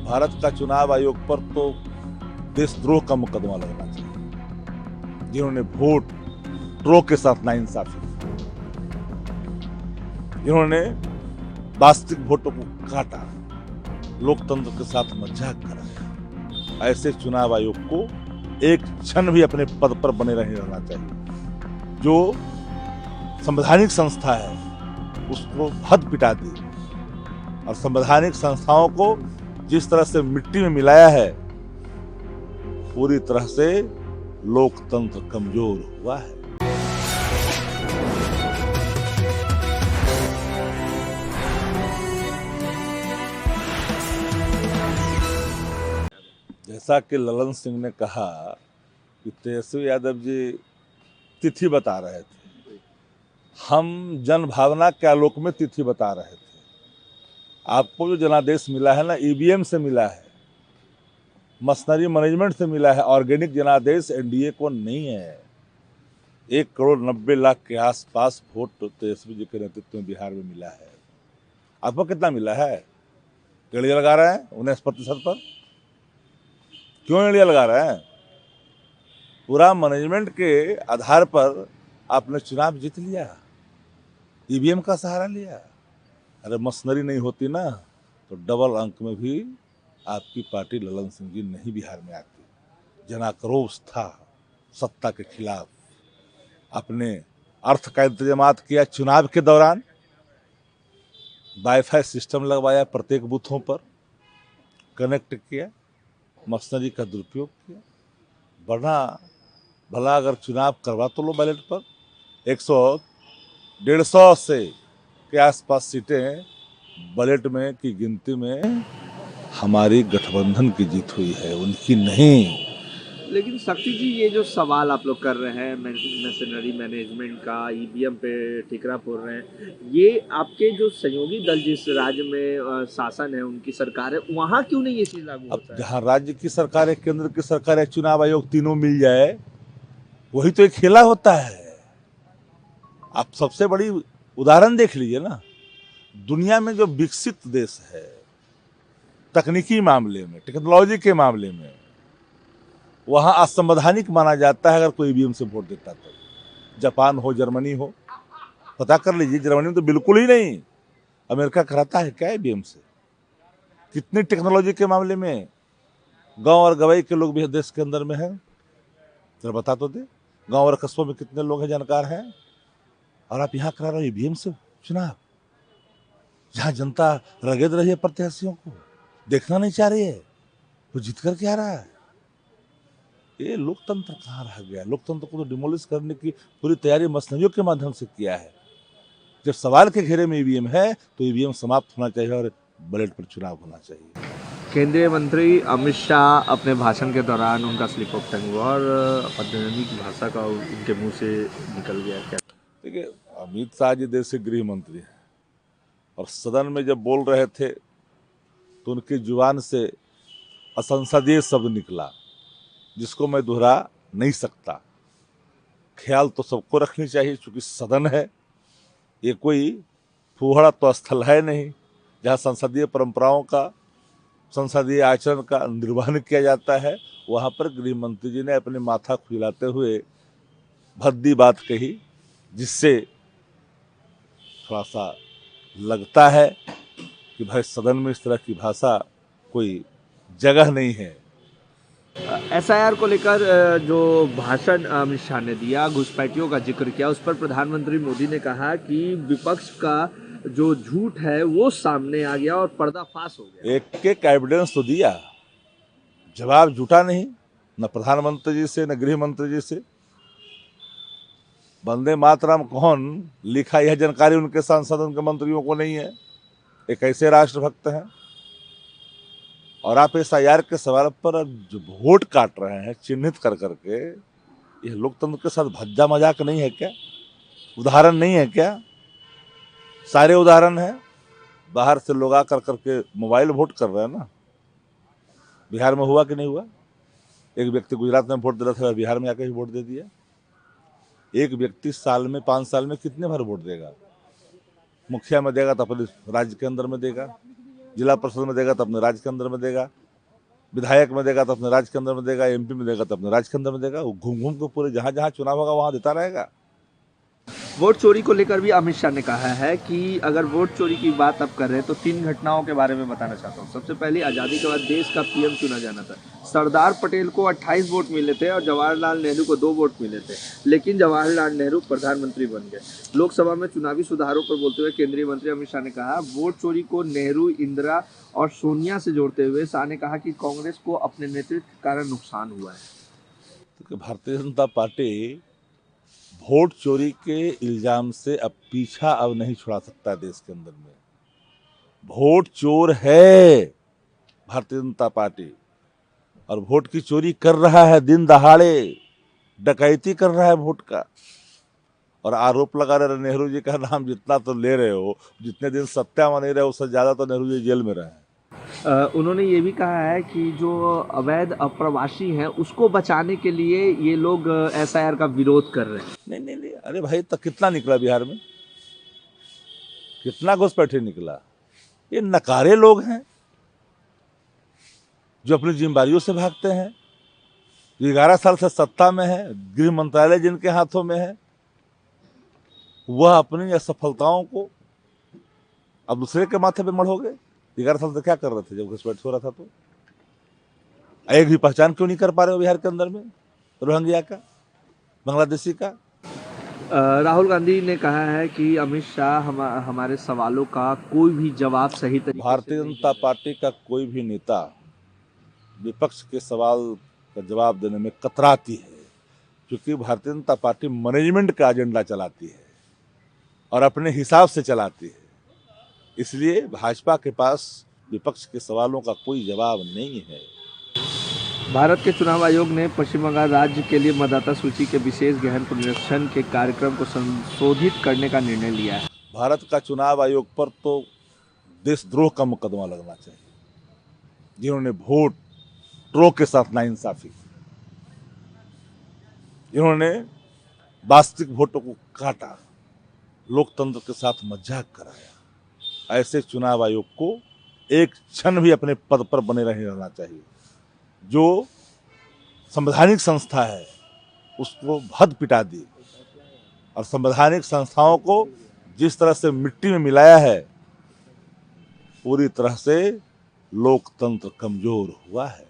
भारत का चुनाव आयोग पर तो देशद्रोह का मुकदमा लगना चाहिए, जिन्होंने वोट ड्रॉ के साथ नाइंसाफी, जिन्होंने वास्तविक वोटों को काटा, लोकतंत्र के साथ मजाक करा। ऐसे चुनाव आयोग को एक क्षण भी अपने पद पर बने रहना चाहिए। जो संवैधानिक संस्था है उसको हद पिटा दी और संवैधानिक संस्थाओं को जिस तरह से मिट्टी में मिलाया है, पूरी तरह से लोकतंत्र कमजोर हुआ है। जैसा कि ललन सिंह ने कहा कि तेजस्वी यादव जी तिथि बता रहे थे, हम जन भावना के आलोक में तिथि बता रहे थे। आपको जो जनादेश मिला है ना, ईवीएम से मिला है, मशीनरी मैनेजमेंट से मिला है। ऑर्गेनिक जनादेश एनडीए को नहीं है। 1,90,00,000 के आसपास वोट तेजस्वी जी के नेतृत्व में बिहार में मिला है। आपको कितना मिला है? एड़िया लगा रहे हैं 19% पर। क्यों एड़िया लगा रहे हैं? पूरा मैनेजमेंट के आधार पर आपने चुनाव जीत लिया, ईवीएम का सहारा लिया। अरे मशीनरी नहीं होती ना तो डबल अंक में भी आपकी पार्टी ललन सिंह जी नहीं बिहार में आती। जनाक्रोश था सत्ता के खिलाफ। अपने अर्थ का इंतजाम किया चुनाव के दौरान, वाईफाई सिस्टम लगवाया, प्रत्येक बूथों पर कनेक्ट किया, मशीनरी का दुरुपयोग किया। वरना भला अगर चुनाव करवा तो लो बैलेट पर। 100-150 से के आसपास सीटें बैलेट में की गिनती में हमारी गठबंधन की जीत हुई है, उनकी नहीं। लेकिन शक्ति जी, ये जो सवाल आप लोग कर रहे हैं मशीनरी मैनेजमेंट का, ईवीएम पे ठिकरा फोड़ रहे हैं, ये आपके जो सहयोगी दल जिस राज्य में शासन है, उनकी सरकार है, वहाँ क्यों नहीं ये चीज लागू होता है? जहाँ राज्य की सरकार है, केंद्र की सरकार है, चुनाव आयोग, तीनों मिल जाए, वही तो एक खेला होता है। आप सबसे बड़ी उदाहरण देख लीजिए ना, दुनिया में जो विकसित देश है तकनीकी मामले में, टेक्नोलॉजी के मामले में, वहां असंवैधानिक माना जाता है अगर कोई ईवीएम से वोट देता तो। जापान हो, जर्मनी हो, पता कर लीजिए। जर्मनी में तो बिल्कुल ही नहीं। अमेरिका कराता है क्या ईवीएम से? कितनी टेक्नोलॉजी के मामले में गांव और गवाई के लोग भी देश के अंदर में है, जरा बता तो दे। गांव और कस्बों में कितने लोग हैं, जानकार हैं, और आप यहाँ करा रहे हो ईवीएम से चुनाव। जहां जनता रगेद रही है प्रत्याशियों को, देखना नहीं चाह रही है, वो जीत कर क्या रहा है? ये लोकतंत्र कहाँ रह गया? लोकतंत्र को तो डिमोलिश करने की पूरी तैयारी मशीनरियों के माध्यम से किया है। जब सवाल के घेरे में ईवीएम है तो ईवीएम समाप्त होना चाहिए और बैलेट पर चुनाव होना चाहिए। केंद्रीय मंत्री अमित शाह अपने भाषण के दौरान उनका स्लिप ऑफ टंग हुआ और पद्मिनी की भाषा का उनके मुंह से निकल गया। क्या देखिए, अमित शाह जी देश के गृह मंत्री हैं और सदन में जब बोल रहे थे तो उनकी जुबान से असंसदीय शब्द निकला, जिसको मैं दोहरा नहीं सकता। ख्याल तो सबको रखनी चाहिए, क्योंकि सदन है, ये कोई फुहड़ा तो स्थल है नहीं जहाँ संसदीय परंपराओं का, संसदीय आचरण का निर्वहन किया जाता है। वहाँ पर गृह मंत्री जी ने अपने माथा खुलाते हुए भद्दी बात कही, जिससे थोड़ा सा लगता है कि भाई सदन में इस तरह की भाषा कोई जगह नहीं है। एसआईआर को लेकर जो भाषण अमित शाह ने दिया, घुसपैठियों का जिक्र किया, उस पर प्रधानमंत्री मोदी ने कहा कि विपक्ष का जो झूठ है वो सामने आ गया और पर्दाफाश हो गया। एक एविडेंस तो दिया, जवाब झूठा नहीं, न प्रधानमंत्री जी से न गृह मंत्री जी से। वंदे मातरम कौन लिखा, यह जानकारी उनके सांसद, उनके मंत्रियों को नहीं है। एक ऐसे राष्ट्रभक्त हैं। और आप एसआईआर के सवाल पर जो वोट काट रहे हैं चिन्हित कर करके, यह लोकतंत्र के साथ भज्जा मजाक नहीं है क्या? उदाहरण नहीं है क्या? सारे उदाहरण हैं। बाहर से लोग आकर करके मोबाइल वोट कर रहे हैं ना। बिहार में हुआ कि नहीं हुआ? एक व्यक्ति गुजरात में वोट दे रहा था, बिहार में आकर वोट दे दिया। एक व्यक्ति साल में 5 साल में कितने बार वोट देगा? मुखिया में देगा तो अपने राज्य के अंदर में देगा, जिला परिषद में देगा तो अपने राज्य के अंदर में देगा, विधायक में देगा तो अपने राज्य के अंदर में देगा, एमपी में देगा तो अपने राज्य के अंदर में देगा। वो घूम घूम के पूरे जहाँ जहाँ चुनाव होगा वहाँ देता रहेगा। वोट चोरी को लेकर भी अमित शाह ने कहा है कि अगर वोट चोरी की बात आप कर रहे हैं तो 3 घटनाओं के बारे में बताना चाहता हूँ। सबसे पहले, आज़ादी के बाद देश का पीएम चुना जाना था। सरदार पटेल को 28 वोट मिले थे और जवाहरलाल नेहरू को 2 वोट मिले थे, लेकिन जवाहरलाल नेहरू प्रधानमंत्री बन गए। लोकसभा में चुनावी सुधारों पर बोलते हुए केंद्रीय मंत्री अमित शाह ने कहा, वोट चोरी को नेहरू, इंदिरा और सोनिया से जोड़ते हुए शाह ने कहा कि कांग्रेस को अपने नेतृत्व के कारण नुकसान हुआ है। तो भारतीय जनता पार्टी वोट चोरी के इल्जाम से अब पीछा अब नहीं छुड़ा सकता देश के अंदर में। वोट चोर है भारतीय जनता पार्टी, और वोट की चोरी कर रहा है, दिन दहाड़े डकैती कर रहा है वोट का। और आरोप लगा रहे नेहरू जी का नाम जितना तो ले रहे हो, जितने दिन सत्ता में नहीं रहे उससे ज्यादा तो नेहरू जी जेल में रहे हैं। उन्होंने ये भी कहा है कि जो अवैध अप्रवासी हैं उसको बचाने के लिए ये लोग एसआईआर का विरोध कर रहे हैं। नहीं, अरे भाई, तो कितना निकला बिहार में, कितना घुसपैठे निकला। ये नकारे लोग हैं जो अपनी जिम्मेदारियों से भागते हैं, जो 11 साल से सत्ता में है, गृह मंत्रालय जिनके हाथों में है, वह अपनी असफलताओं को अब दूसरे के माथे पे मढ़ोगे। 11 साल से क्या कर रहे थे जब घुसपैठ हो रहा था? तो एक भी पहचान क्यों नहीं कर पा रहे हो बिहार के अंदर में रोहिंग्या का, बांग्लादेशी का? राहुल गांधी ने कहा है कि अमित शाह हमारे सवालों का कोई भी जवाब सही तरीके से भारतीय जनता पार्टी का कोई भी नेता विपक्ष के सवाल का जवाब देने में कतराती है, क्योंकि भारतीय जनता पार्टी मैनेजमेंट का एजेंडा चलाती है और अपने हिसाब से चलाती है। इसलिए भाजपा के पास विपक्ष के सवालों का कोई जवाब नहीं है। भारत के चुनाव आयोग ने पश्चिम बंगाल राज्य के लिए मतदाता सूची के विशेष गहन पुनरीक्षण के कार्यक्रम को संशोधित करने का निर्णय लिया है। भारत का चुनाव आयोग पर तो देशद्रोह का मुकदमा लगना चाहिए, जिन्होंने वोट ट्रो के साथ नाइंसाफी, जिन्होंने वास्तविक वोटों को काटा, लोकतंत्र के साथ मजाक कराया। ऐसे चुनाव आयोग को एक क्षण भी अपने पद पर बने नहीं रहना चाहिए। जो संवैधानिक संस्था है उसको हद पिटा दी, और संवैधानिक संस्थाओं को जिस तरह से मिट्टी में मिलाया है, पूरी तरह से लोकतंत्र कमजोर हुआ है।